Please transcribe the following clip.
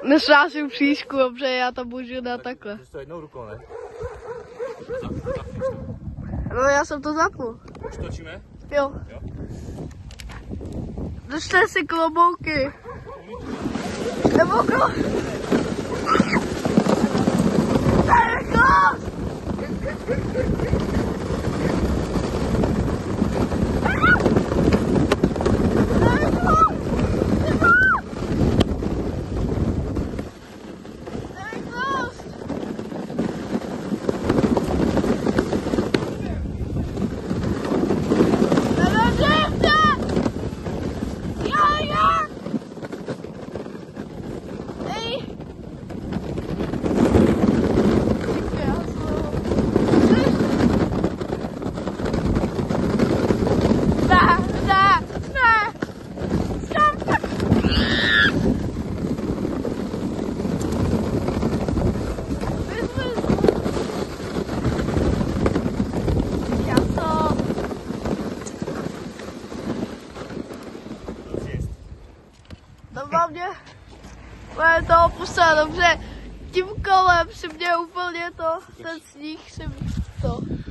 Nesnáším příšku, dobře, já to můžu dát takhle. Jsi to jednou rukou, ne? No já jsem to zapnul. Už točíme? Jo. Jo? Držte si klobouky. Nebo Bude to opustat, dobře, tím kolem si mě úplně to, ten sníh si to.